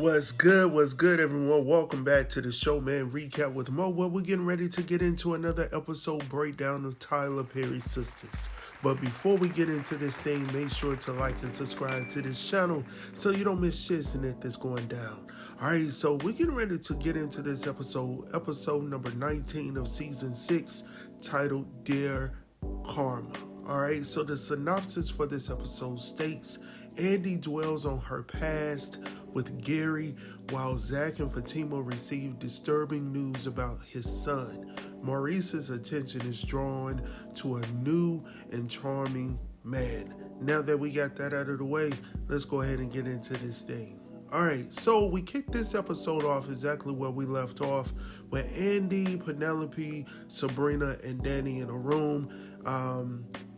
What's good, everyone? Welcome back to the show, man. Recap with Mo. Well, we're getting ready to get into another episode breakdown of Tyler Perry's Sistas. But before we get into this thing, make sure to like and subscribe to this channel so you don't miss shit that's going down. Alright, so we're getting ready to get into this episode number 19 of season 6, titled Dear Karma. Alright, so the synopsis for this episode states Andi dwells on her past with Gary while Zac and Fatima receive disturbing news about his son. Maurice's attention is drawn to a new and charming man. Now that we got that out of the way, let's go ahead and get into this thing. Alright, so we kicked this episode off exactly where we left off with Andi, Penelope, Sabrina, and Danny in a room.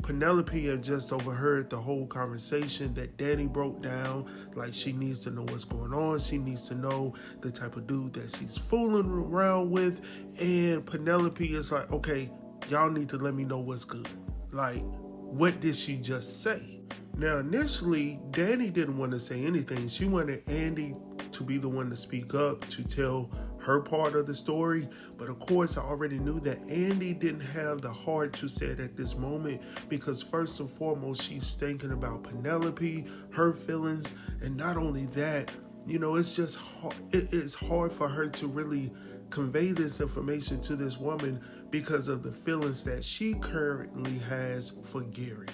Penelope had just overheard the whole conversation that Danny broke down. Like, she needs to know what's going on. She needs to know the type of dude that she's fooling around with. And Penelope is like, okay, y'all need to let me know what's good. Like, what did she just say? Now, initially, Danny didn't want to say anything. She wanted Andi to be the one to speak up, to tell her part of the story. But of course, I already knew that Andi didn't have the heart to say it at this moment, because first and foremost, she's thinking about Penelope, her feelings, and not only that, it's just hard. It's hard for her to really convey this information to this woman because of the feelings that she currently has for Gary.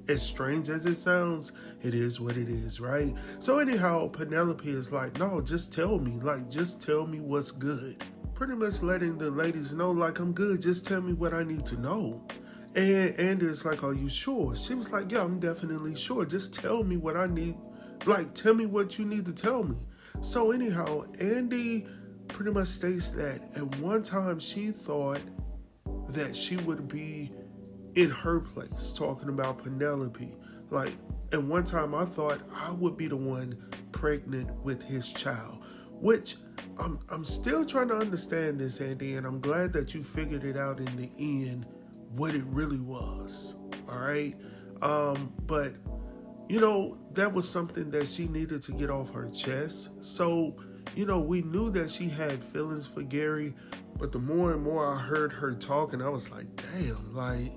As strange as it sounds, it is what it is, right? So anyhow, Penelope is like, no, just tell me. Like, just tell me what's good. Pretty much letting the ladies know, like, I'm good. Just tell me what I need to know. And Andi is like, are you sure? She was like, yeah, I'm definitely sure. Just tell me what I need. Like, tell me what you need to tell me. So anyhow, Andi pretty much states that at one time she thought that she would be in her place, talking about Penelope. Like, at one time I thought I would be the one pregnant with his child, which I'm still trying to understand this, Andi, and I'm glad that you figured it out in the end, what it really was. All right. But that was something that she needed to get off her chest. So, we knew that she had feelings for Gary, but the more and more I heard her talking, I was like, damn, like,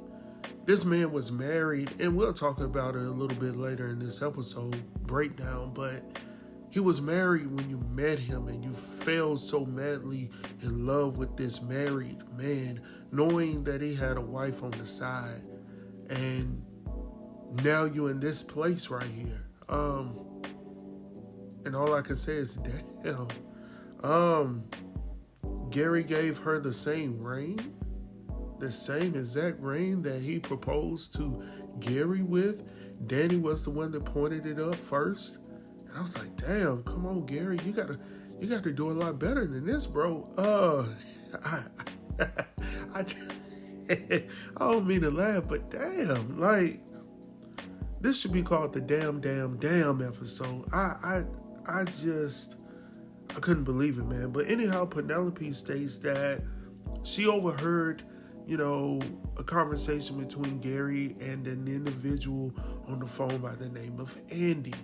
this man was married, and we'll talk about it a little bit later in this episode breakdown, but he was married when you met him, and you fell so madly in love with this married man, knowing that he had a wife on the side, and now you're in this place right here. And all I can say is, damn. Gary gave her the same ring. The same exact ring that he proposed to Gary with. Danny was the one that pointed it up first. And I was like, damn, come on, Gary. You gotta do a lot better than this, bro. I don't mean to laugh, but damn, like, this should be called the damn episode. I couldn't believe it, man. But anyhow, Penelope states that she overheard a conversation between Gary and an individual on the phone by the name of Andi.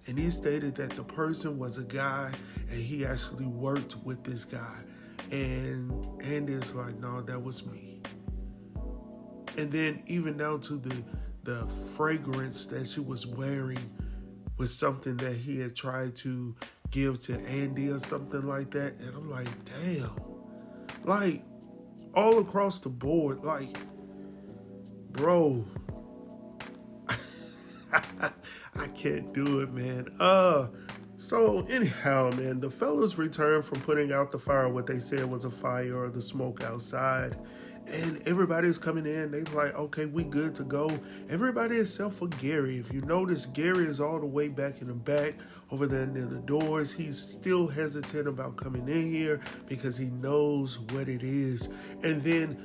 And he stated that the person was a guy and he actually worked with this guy. And Andi's like, no, that was me. And then even down to the fragrance that she was wearing was something that he had tried to give to Andi or something like that. And I'm like, damn. Like, all across the board, like, bro, I can't do it, man. So anyhow, man, the fellas returned from putting out the fire, what they said was a fire or the smoke outside, and everybody's coming in. They're like, okay, we good to go. Everybody except for Gary. If you notice, Gary is all the way back in the back over there near the doors. He's still hesitant about coming in here because he knows what it is. And then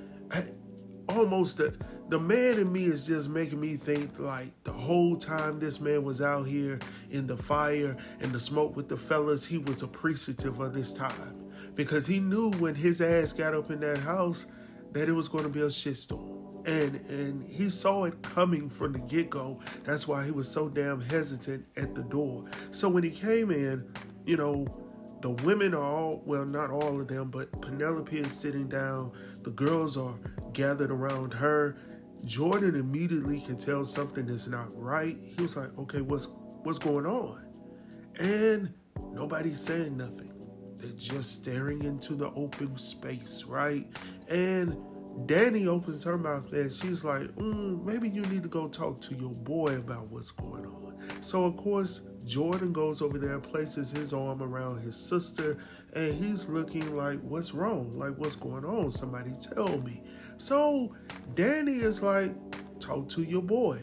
almost the man in me is just making me think, like, the whole time this man was out here in the fire and the smoke with the fellas, he was appreciative of this time, because he knew when his ass got up in that house that it was going to be a shitstorm. And he saw it coming from the get-go. That's why he was so damn hesitant at the door. So when he came in, The women are all, well, not all of them, but Penelope is sitting down. The girls are gathered around her. Jordan immediately can tell something is not right. He was like, okay, what's going on? And nobody's saying nothing. They're just staring into the open space, right? And Danny opens her mouth and she's like, maybe you need to go talk to your boy about what's going on. So, of course, Jordan goes over there, places his arm around his sister, and he's looking like, what's wrong? Like, what's going on? Somebody tell me. So Danny is like, talk to your boy.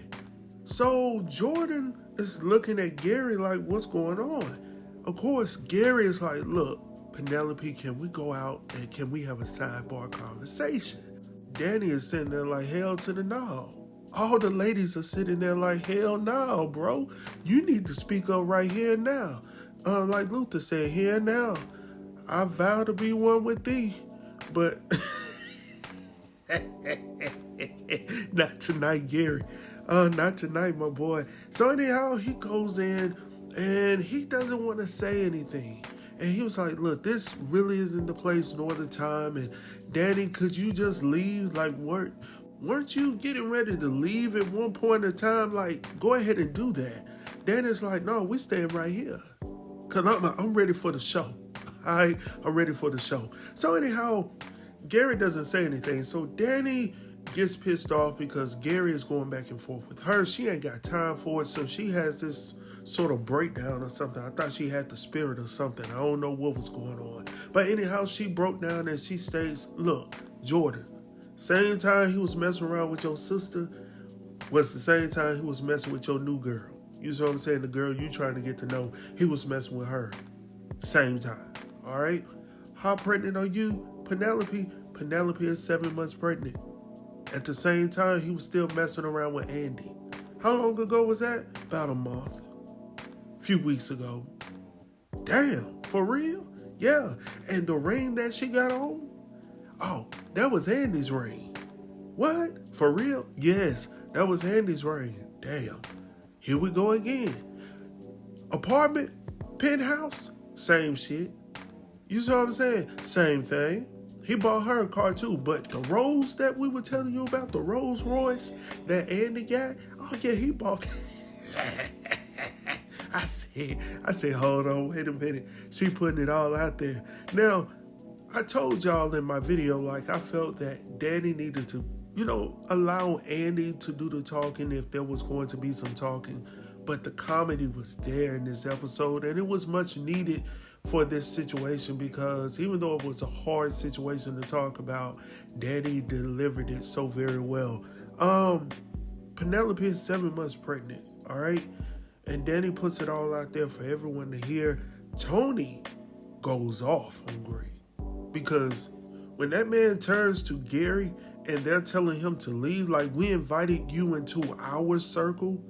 So Jordan is looking at Gary like, what's going on? Of course, Gary is like, look, Penelope, can we go out and can we have a sidebar conversation? Danny is sitting there like, hell to the no. All the ladies are sitting there like, hell no, bro. You need to speak up right here and now. Like Luther said, here and now. I vow to be one with thee. But not tonight, Gary. Not tonight, my boy. So anyhow, he goes in and he doesn't want to say anything. And he was like, look, this really isn't the place nor the time. And Danny, could you just leave? Like, weren't you getting ready to leave at one point in time? Like, go ahead and do that. Danny's like, no, we staying right here. Because I'm ready for the show. I'm ready for the show. So anyhow, Gary doesn't say anything. So Danny gets pissed off because Gary is going back and forth with her. She ain't got time for it. So she has this sort of breakdown or something. I thought she had the spirit or something. I don't know what was going on. But anyhow, she broke down and she states, look, Jordan, same time he was messing around with your sister was the same time he was messing with your new girl. You see what I'm saying? The girl you trying to get to know, he was messing with her. Same time. All right? How pregnant are you? Penelope. Penelope is 7 months pregnant. At the same time, he was still messing around with Andi. How long ago was that? About a month. A few weeks ago. Damn, for real? Yeah. And the ring that she got on? Oh, that was Andi's ring. What? For real? Yes, that was Andi's ring. Damn. Here we go again. Apartment? Penthouse? Same shit. You see what I'm saying? Same thing. He bought her a car too, but the Rolls that we were telling you about, the Rolls Royce that Andi got, oh yeah, he bought I said, hold on, wait a minute. She putting it all out there. Now, I told y'all in my video, like, I felt that Danny needed to, allow Andi to do the talking if there was going to be some talking. But the comedy was there in this episode, and it was much needed for this situation because even though it was a hard situation to talk about, Danny delivered it so very well. Penelope is 7 months pregnant, all right? And Danny puts it all out there for everyone to hear. Tony goes off on Gray because when that man turns to Gary and they're telling him to leave, like, we invited you into our circle.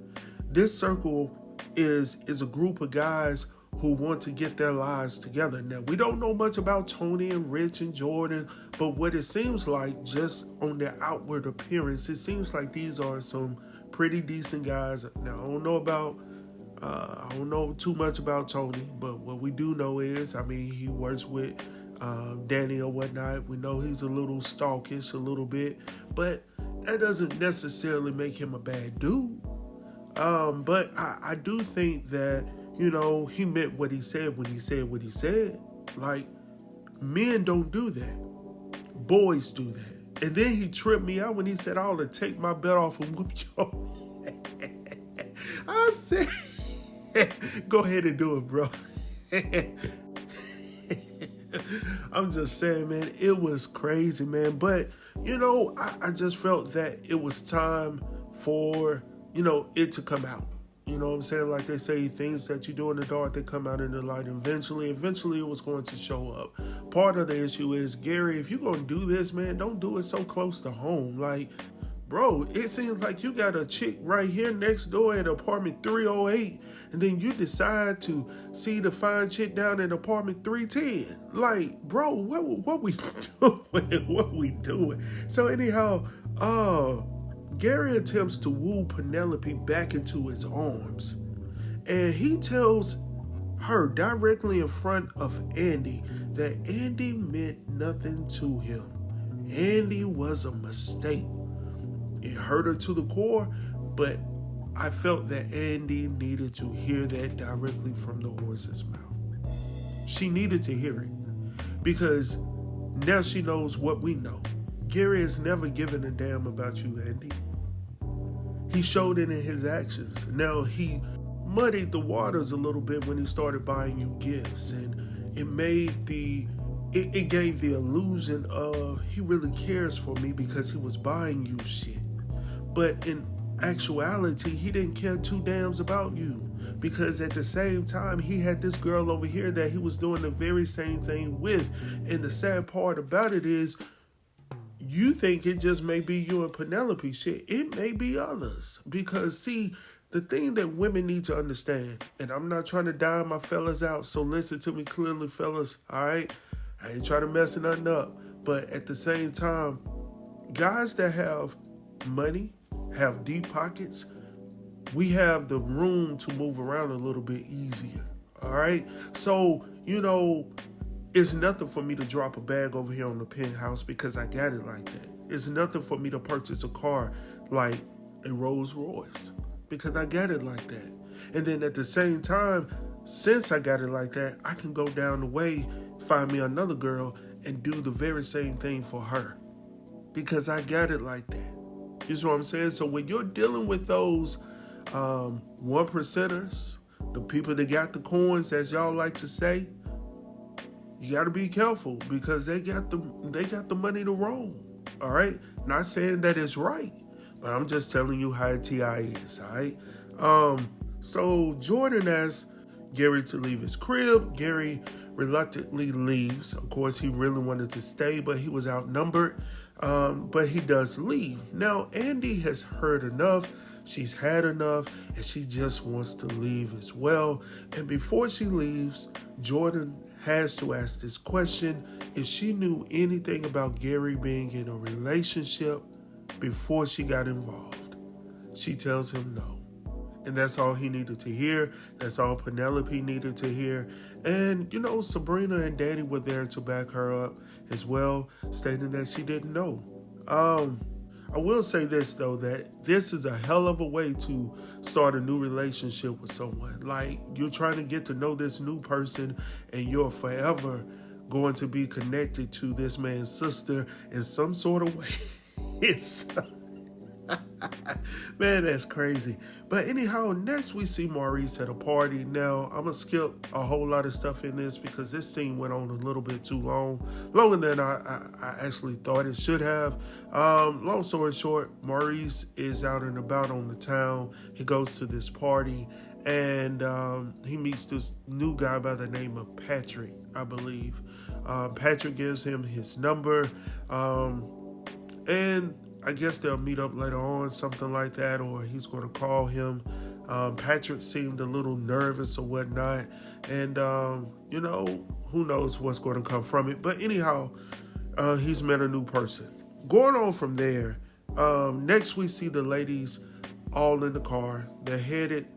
This circle is a group of guys who want to get their lives together. Now, we don't know much about Tony and Rich and Jordan, but what it seems like, just on their outward appearance, it seems like these are some pretty decent guys. Now, I don't know too much about Tony, but what we do know is, he works with Danny or whatnot. We know he's a little stalkish a little bit, but that doesn't necessarily make him a bad dude. But I do think that, he meant what he said when he said what he said. Like, men don't do that. Boys do that. And then he tripped me out when he said, I ought to take my belt off and whoop your I said, go ahead and do it, bro. I'm just saying, man, it was crazy, man. But, I just felt that it was time for, it to come out. You know what I'm saying? Like they say, things that you do in the dark, they come out in the light. Eventually it was going to show up. Part of the issue is, Gary, if you're going to do this, man, don't do it so close to home. Like, bro, it seems like you got a chick right here next door at apartment 308, and then you decide to see the fine chick down at apartment 310. Like, bro, what we doing? What we doing? So anyhow, Gary attempts to woo Penelope back into his arms, and he tells her directly in front of Andi that Andi meant nothing to him. Andi was a mistake. It hurt her to the core, but I felt that Andi needed to hear that directly from the horse's mouth. She needed to hear it because now she knows what we know. Gary has never given a damn about you, Andi. He showed it in his actions. Now he muddied the waters a little bit when he started buying you gifts, and it gave the illusion of he really cares for me because he was buying you shit. But in actuality, he didn't care two dams about you because at the same time, he had this girl over here that he was doing the very same thing with. And the sad part about it is you think it just may be you and Penelope shit. It may be others. Because, see, the thing that women need to understand, and I'm not trying to dime my fellas out, so listen to me clearly, fellas, all right? I ain't trying to mess nothing up. But at the same time, guys that have money, have deep pockets, we have the room to move around a little bit easier, all right? So, it's nothing for me to drop a bag over here on the penthouse because I got it like that. It's nothing for me to purchase a car like a Rolls Royce because I got it like that. And then at the same time, since I got it like that, I can go down the way, find me another girl, and do the very same thing for her because I got it like that. You see what I'm saying? So when you're dealing with those one percenters, the people that got the coins, as y'all like to say, you got to be careful because they got the money to roll. All right, not saying that it's right, but I'm just telling you how TI is. All right. So Jordan asks Gary to leave his crib. Gary reluctantly leaves. Of course, he really wanted to stay, but he was outnumbered. But he does leave. Now, Andi has heard enough. She's had enough, and she just wants to leave as well. And before she leaves, Jordan has to ask this question: if she knew anything about Gary being in a relationship before she got involved. She tells him no. And that's all he needed to hear. That's all Penelope needed to hear. And, Sabrina and Danny were there to back her up as well, stating that she didn't know. I will say this, though, that this is a hell of a way to start a new relationship with someone. Like, you're trying to get to know this new person, and you're forever going to be connected to this man's sister in some sort of way. Man, that's crazy. But anyhow, next we see Maurice at a party. Now, I'm going to skip a whole lot of stuff in this because this scene went on a little bit too long. Longer than I actually thought it should have. Long story short, Maurice is out and about on the town. He goes to this party and he meets this new guy by the name of Patrick, I believe. Patrick gives him his number and I guess they'll meet up later on, something like that, or he's going to call him. Patrick seemed a little nervous or whatnot, and, who knows what's going to come from it. But anyhow, he's met a new person. Going on from there, next we see the ladies all in the car. They're headed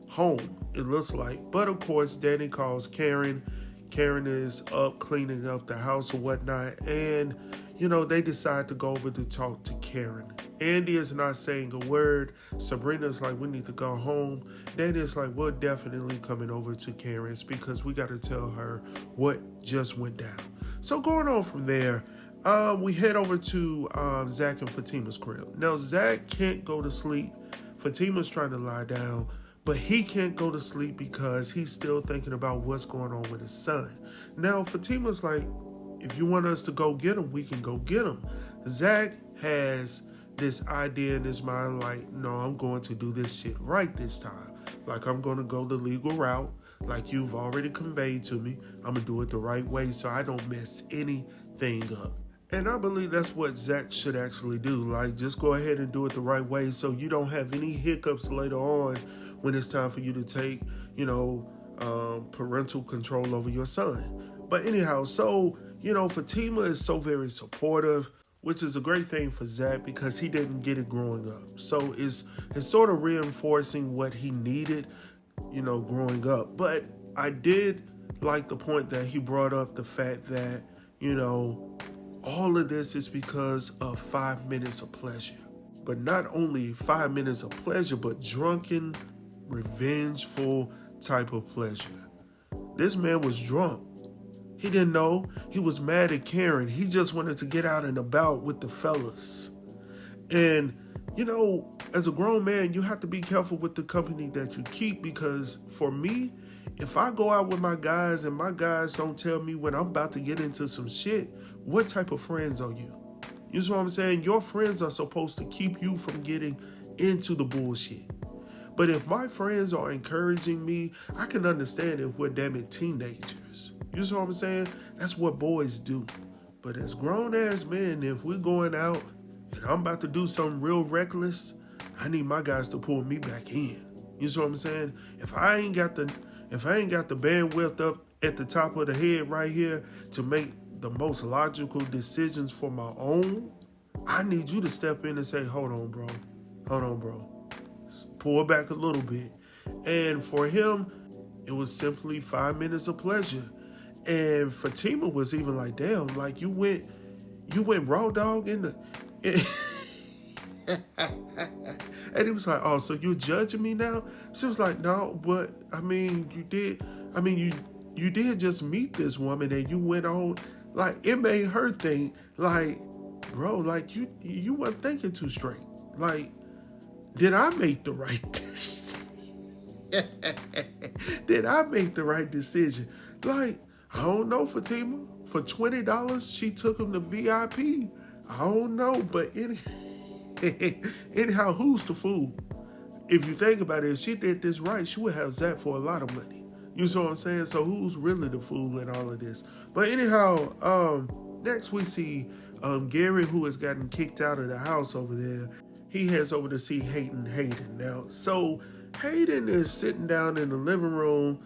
home, it looks like. But, of course, Danny calls Karen. Karen is up cleaning up the house or whatnot, and they decide to go over to talk to Karen. Andi is not saying a word. Sabrina's like, we need to go home. Danny is like, we're definitely coming over to Karen's because we got to tell her what just went down. So going on from there, we head over to Zac and Fatima's crib. Now, Zac can't go to sleep. Fatima's trying to lie down, but he can't go to sleep because he's still thinking about what's going on with his son. Now, Fatima's like, if you want us to go get him, we can go get him. Zac has this idea in his mind like, no, I'm going to do this shit right this time. Like, I'm going to go the legal route like you've already conveyed to me. I'm going to do it the right way so I don't mess anything up. And I believe that's what Zac should actually do. Like, just go ahead and do it the right way so you don't have any hiccups later on when it's time for you to take, parental control over your son. But anyhow, so Fatima is so very supportive, which is a great thing for Zac because he didn't get it growing up. So it's sort of reinforcing what he needed, growing up. But I did like the point that he brought up, the fact that, all of this is because of 5 minutes of pleasure. But not only 5 minutes of pleasure, but drunken, revengeful type of pleasure. This man was drunk. He didn't know. He was mad at Karen. He just wanted to get out and about with the fellas. And, as a grown man, you have to be careful with the company that you keep, because for me, if I go out with my guys and my guys don't tell me when I'm about to get into some shit, what type of friends are you? You know what I'm saying? Your friends are supposed to keep you from getting into the bullshit. But if my friends are encouraging me, I can understand if we're damn it teenagers. You know what I'm saying? That's what boys do. But as grown-ass men, if we're going out and I'm about to do something real reckless, I need my guys to pull me back in. You know what I'm saying? If I ain't got the bandwidth up at the top of the head right here to make the most logical decisions for my own, I need you to step in and say, hold on, bro. Pull back a little bit. And for him, it was simply 5 minutes of pleasure. And Fatima was even like, damn, like you went raw dog in the... And he was like, oh, so you're judging me now? She was like, no, but you did just meet this woman and you went on, like, it made her think, like, bro, like you weren't thinking too straight. Like, did I make the right decision? Did I make the right decision? Like, I don't know, Fatima. For $20, she took him to VIP. I don't know, but anyhow, who's the fool? If you think about it, if she did this right, she would have Zac for a lot of money. You see what I'm saying? So who's really the fool in all of this? But anyhow, next we see Gary, who has gotten kicked out of the house over there. He heads over to see Hayden now. So Hayden is sitting down in the living room.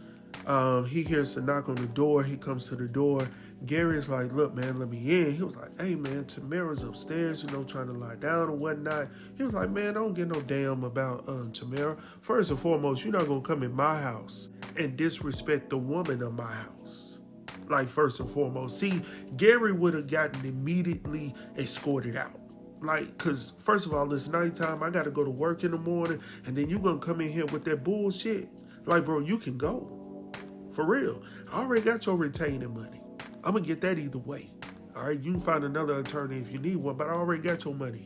He hears a knock on the door. He comes to the door. Gary's like, look, man, let me in. He was like, hey, man, Tamara's upstairs, trying to lie down or whatnot. He was like, man, I don't give no damn about Tamara. First and foremost, you're not going to come in my house and disrespect the woman of my house. Like, first and foremost. See, Gary would have gotten immediately escorted out. Like, because first of all, it's nighttime. I got to go to work in the morning. And then you're going to come in here with that bullshit. Like, bro, you can go. For real. I already got your retaining money. I'm going to get that either way. All right, you can find another attorney if you need one, but I already got your money.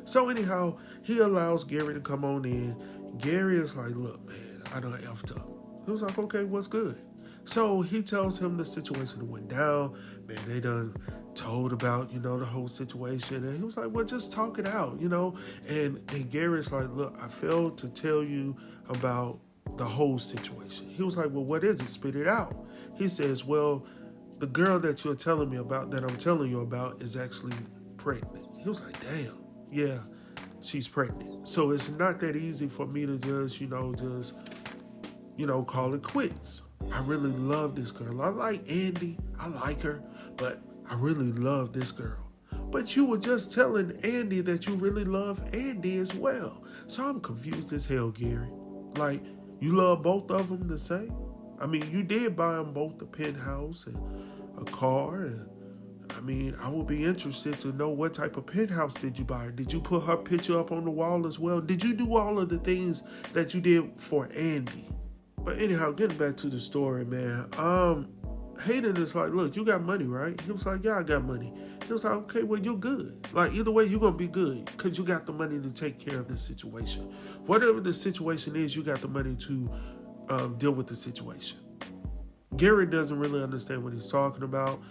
So anyhow, he allows Gary to come on in. Gary is like, look, man, I done effed up. He was like, okay, what's good? So he tells him the situation that went down. Man, they done told about, the whole situation. And he was like, well, just talk it out, And Gary's like, look, I failed to tell you about the whole situation. He was like, well, what is it? Spit it out. He says, well, the girl that you're telling me about, that I'm telling you about, is actually pregnant. He was like, damn, yeah, she's pregnant. So it's not that easy for me to just call it quits. I really love this girl. I like Andi. I like her, but I really love this girl. But you were just telling Andi that you really love Andi as well. So I'm confused as hell, Gary. Like, you love both of them the same? I mean, you did buy them both a penthouse and a car. And I mean, I would be interested to know, what type of penthouse did you buy? Did you put her picture up on the wall as well? Did you do all of the things that you did for Andi? But anyhow, getting back to the story, man. Hayden is like, look, you got money, right? He was like, yeah, I got money. He was like, okay, well, you're good. Like, either way, you're going to be good because you got the money to take care of this situation. Whatever the situation is, you got the money to deal with the situation. Gary doesn't really understand what he's talking about.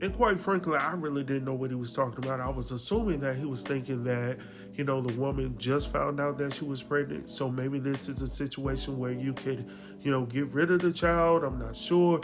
And quite frankly, I really didn't know what he was talking about. I was assuming that he was thinking that, the woman just found out that she was pregnant. So maybe this is a situation where you could, get rid of the child. I'm not sure.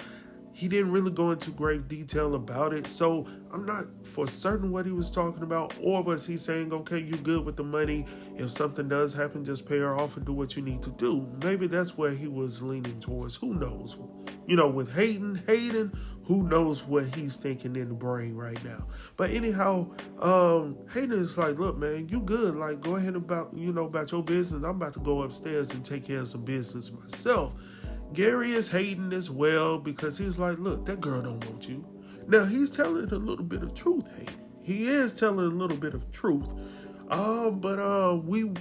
He didn't really go into great detail about it. So I'm not for certain what he was talking about. Or was he saying, okay, you good with the money. If something does happen, just pay her off and do what you need to do. Maybe that's where he was leaning towards. Who knows? With Hayden, who knows what he's thinking in the brain right now. But anyhow, Hayden is like, look, man, you good. Like, go ahead about your business. I'm about to go upstairs and take care of some business myself. Gary is hating as well because he's like, look, that girl don't want you. Now, he's telling a little bit of truth, hating. He is telling a little bit of truth. But we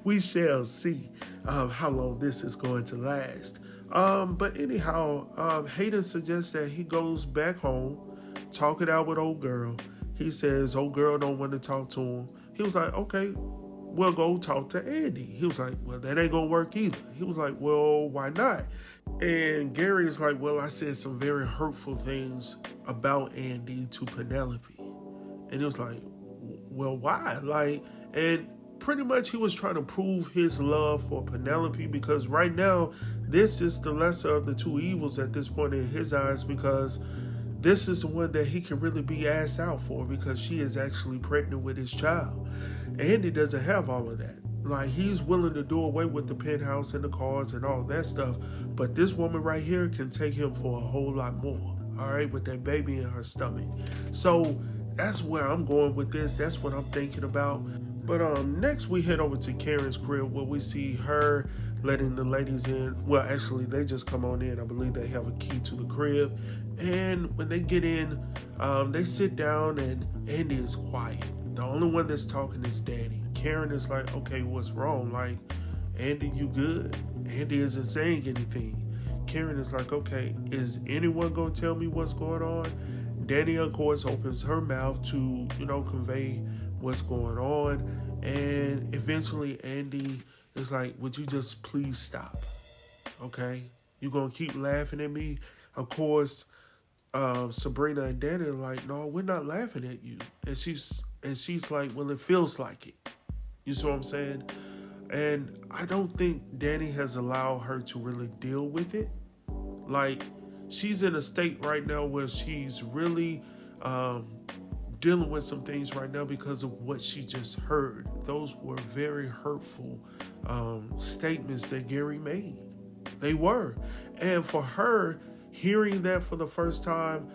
we shall see how long this is going to last. But anyhow, Hayden suggests that he goes back home, talk it out with old girl. He says old girl don't want to talk to him. He was like, okay, we'll go talk to Andi. He was like, well, that ain't gonna work either. He was like, well, why not? And Gary is like, well, I said some very hurtful things about Andi to Penelope. And he was like, well, why? And pretty much he was trying to prove his love for Penelope, because right now, this is the lesser of the two evils at this point in his eyes, because this is the one that he can really be asked out for, because she is actually pregnant with his child. Andi doesn't have all of that. He's willing to do away with the penthouse and the cars and all that stuff, but this woman right here can take him for a whole lot more, all right, with that baby in her stomach. So that's where I'm going with this. That's what I'm thinking about. But next we head over to Karen's crib, where we see her letting the ladies in. Well, actually, they just come on in. I believe they have a key to the crib. And when they get in, they sit down, and Andi is quiet. The only one that's talking is Daddy. Karen is like, okay, what's wrong? Andi, you good? Andi isn't saying anything. Karen is like, okay, is anyone going to tell me what's going on? Danny, of course, opens her mouth to, convey what's going on. And eventually Andi is like, would you just please stop? Okay? You're going to keep laughing at me? Of course, Sabrina and Danny are like, no, we're not laughing at you. And she's like, well, it feels like it. You see what I'm saying? And I don't think Danny has allowed her to really deal with it. She's in a state right now where she's really dealing with some things right now because of what she just heard. Those were very hurtful statements that Gary made. They were. And for her, hearing that for the first time,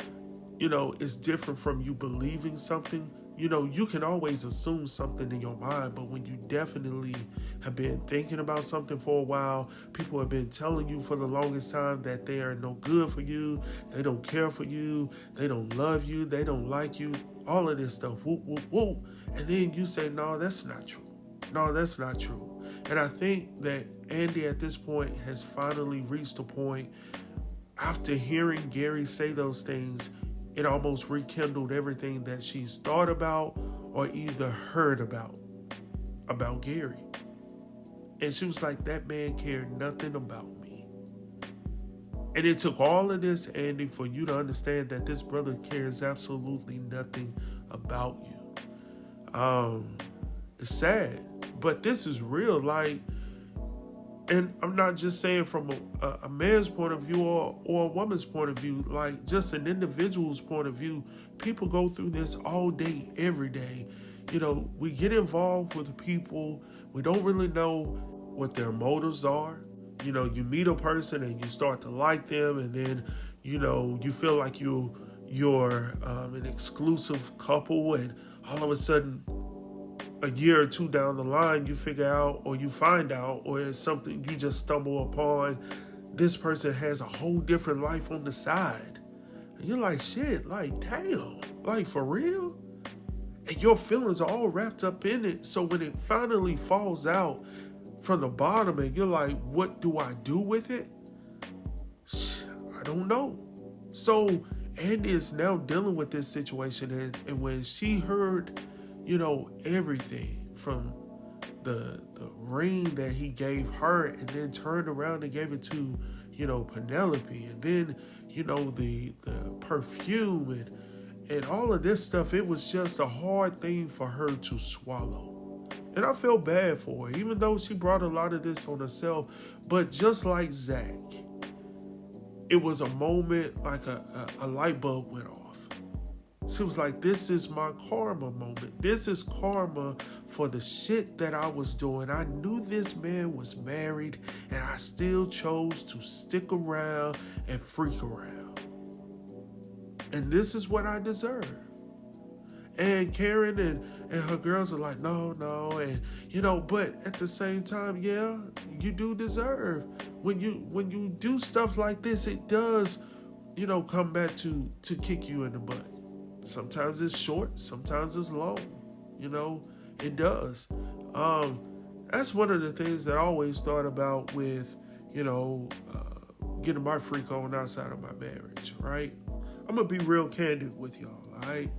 is different from you believing something. You can always assume something in your mind, but when you definitely have been thinking about something for a while, people have been telling you for the longest time that they are no good for you, they don't care for you, they don't love you, they don't like you, all of this stuff, whoop, whoop, whoop. And then you say, no, that's not true. No, that's not true. And I think that Andi at this point has finally reached a point, after hearing Gary say those things, it almost rekindled everything that she's thought about or either heard about Gary. And she was like, that man cared nothing about me. And it took all of this, Andi, for you to understand that this brother cares absolutely nothing about you. It's sad, but this is real. And I'm not just saying from a man's point of view or a woman's point of view, just an individual's point of view. People go through this all day, every day. We get involved with people. We don't really know what their motives are. You meet a person and you start to like them, and then, you feel like you're an exclusive couple, and all of a sudden, a year or two down the line, you figure out, or you find out, or it's something you just stumble upon, this person has a whole different life on the side. And you're like, shit, damn, for real? And your feelings are all wrapped up in it. So when it finally falls out from the bottom and you're like, what do I do with it? I don't know. So Andi is now dealing with this situation. And when she heard everything from the ring that he gave her, and then turned around and gave it to, Penelope, and then, the perfume and all of this stuff, it was just a hard thing for her to swallow. And I felt bad for her, even though she brought a lot of this on herself. But just like Zac, it was a moment like a light bulb went off. She was like, this is my karma moment. This is karma for the shit that I was doing. I knew this man was married, and I still chose to stick around and freak around. And this is what I deserve. And Karen and her girls are like, no, and but at the same time, yeah, you do deserve when you do stuff like this, it does, come back to kick you in the butt. Sometimes it's short, sometimes it's long. It does. That's one of the things that I always thought about with, getting my freak on outside of my marriage, right? I'm gonna be real candid with y'all, all right?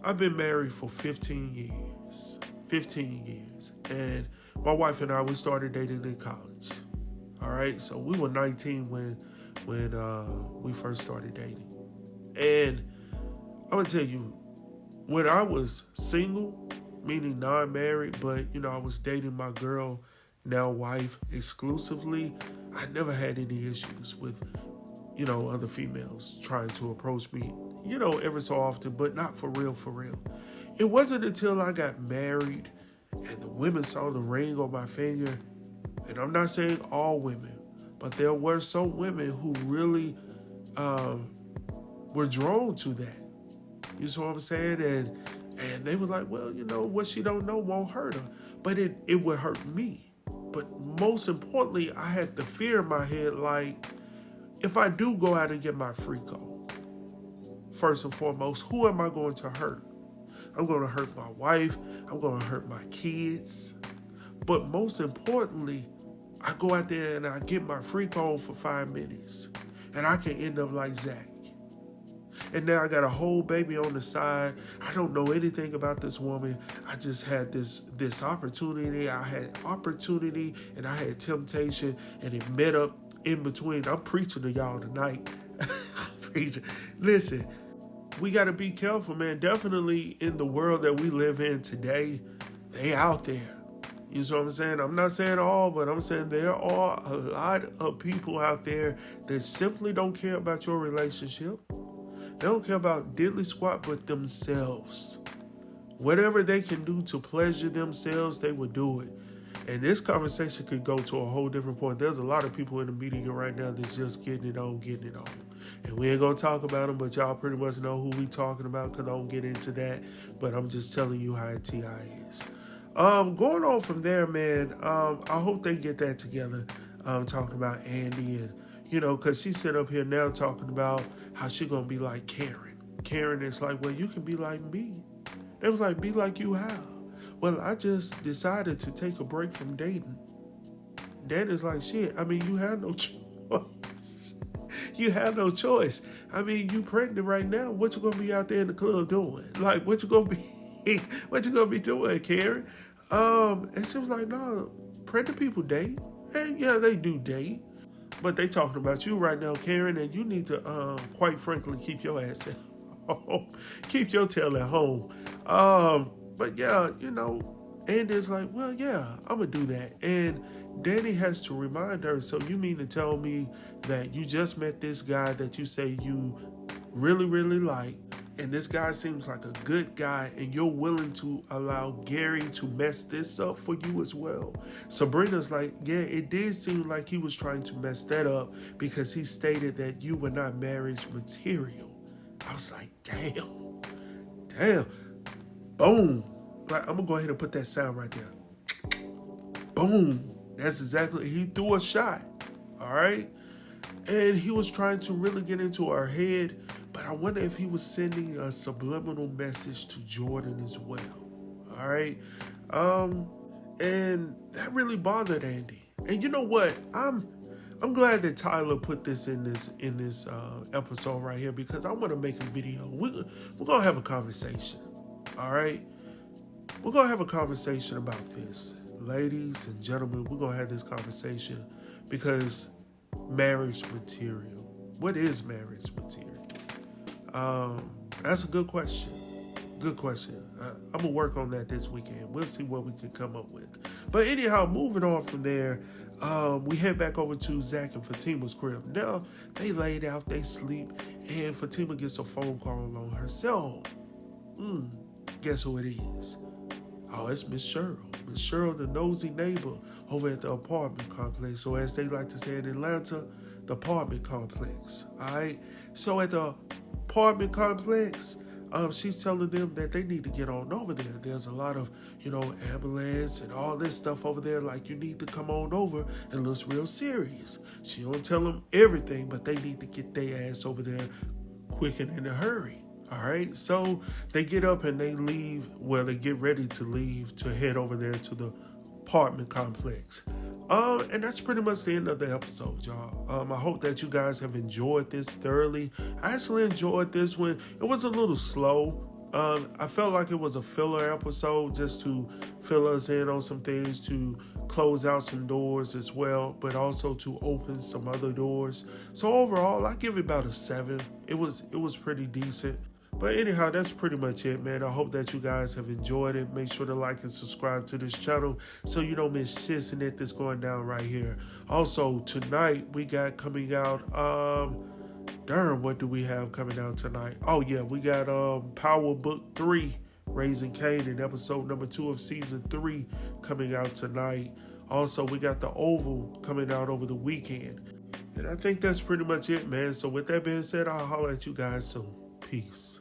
I've been married for 15 years. 15 years. And my wife and I, we started dating in college. All right? So we were 19 when we first started dating. And I'm going to tell you, when I was single, meaning non-married, but, I was dating my girl, now wife, exclusively, I never had any issues with, other females trying to approach me, every so often, but not for real, for real. It wasn't until I got married and the women saw the ring on my finger, and I'm not saying all women, but there were some women who really were drawn to that. You see what I'm saying? And they were like, well, what she don't know won't hurt her. But it would hurt me. But most importantly, I had the fear in my head, like, if I do go out and get my freak on, first and foremost, who am I going to hurt? I'm going to hurt my wife. I'm going to hurt my kids. But most importantly, I go out there and I get my freak on for 5 minutes. And I can end up like Zac. And now I got a whole baby on the side. I don't know anything about this woman. I just had this opportunity. I had opportunity and I had temptation, and it met up in between. I'm preaching to y'all tonight. I'm preaching. Listen, we got to be careful, man. Definitely in the world that we live in today, they out there. You know what I'm saying? I'm not saying all, but I'm saying there are a lot of people out there that simply don't care about your relationship. They don't care about diddly squat but themselves. Whatever they can do to pleasure themselves, they will do it. And this conversation could go to a whole different point. There's a lot of people in the media right now that's just getting it on. And we ain't going to talk about them, but y'all pretty much know who we talking about because I don't get into that. But I'm just telling you how T.I. is. Going on from there, man, I hope they get that together. Talking about Andi and, because she sit up here now talking about how she going to be like Karen. Karen is like, well, you can be like me. They was like, be like you how? Well, I just decided to take a break from dating. That is like, shit, I mean, you have no choice. You have no choice. I mean, you pregnant right now. What you gonna be out there in the club doing? Like, what you gonna be doing, Karen? And she was like, no, pregnant people date. And yeah, they do date. But they talking about you right now, Karen, and you need to, quite frankly, keep your ass at home. Keep your tail at home. But yeah, Andy's like, well, yeah, I'm going to do that. And Danny has to remind her, so you mean to tell me that you just met this guy that you say you really, really like, and this guy seems like a good guy, and you're willing to allow Gary to mess this up for you as well? Sabrina's like, yeah, it did seem like he was trying to mess that up because he stated that you were not marriage material. I was like, damn, boom. Like, I'm going to go ahead and put that sound right there. Boom. That's exactly, he threw a shot, all right? And he was trying to really get into our head, but I wonder if he was sending a subliminal message to Jordan as well, all right? And that really bothered Andi. And you know what? I'm glad that Tyler put this in this episode right here, because I want to make a video. We're going to have a conversation, all right? We're going to have a conversation about this. Ladies and gentlemen, we're going to have this conversation because marriage material. What is marriage material? That's a good question. Good question. I'm going to work on that this weekend. We'll see what we can come up with. But anyhow, moving on from there, we head back over to Zac and Fatima's crib. Now, they laid out, they sleep, and Fatima gets a phone call on her cell. Guess who it is? Oh, it's Miss Cheryl. Miss Cheryl, the nosy neighbor over at the apartment complex. So as they like to say in Atlanta, the apartment complex. All right? So at the apartment complex, she's telling them that they need to get on over there. There's a lot of, ambulance and all this stuff over there. Like, you need to come on over. It looks real serious. She don't tell them everything, but they need to get their ass over there quick and in a hurry. All right, so they get up and they leave. Well, they get ready to leave to head over there to the apartment complex. And that's pretty much the end of the episode, y'all. I hope that you guys have enjoyed this thoroughly. I actually enjoyed this one. It was a little slow. I felt like it was a filler episode just to fill us in on some things, to close out some doors as well, but also to open some other doors. So overall, I give it about a 7. It was pretty decent. But anyhow, that's pretty much it, man. I hope that you guys have enjoyed it. Make sure to like and subscribe to this channel so you don't miss shit and it that's going down right here. Also, tonight we got coming out, what do we have coming out tonight? Oh yeah, we got Power Book 3, Raising Cain, in episode number 2 of season 3 coming out tonight. Also, we got The Oval coming out over the weekend. And I think that's pretty much it, man. So with that being said, I'll holler at you guys soon. Peace.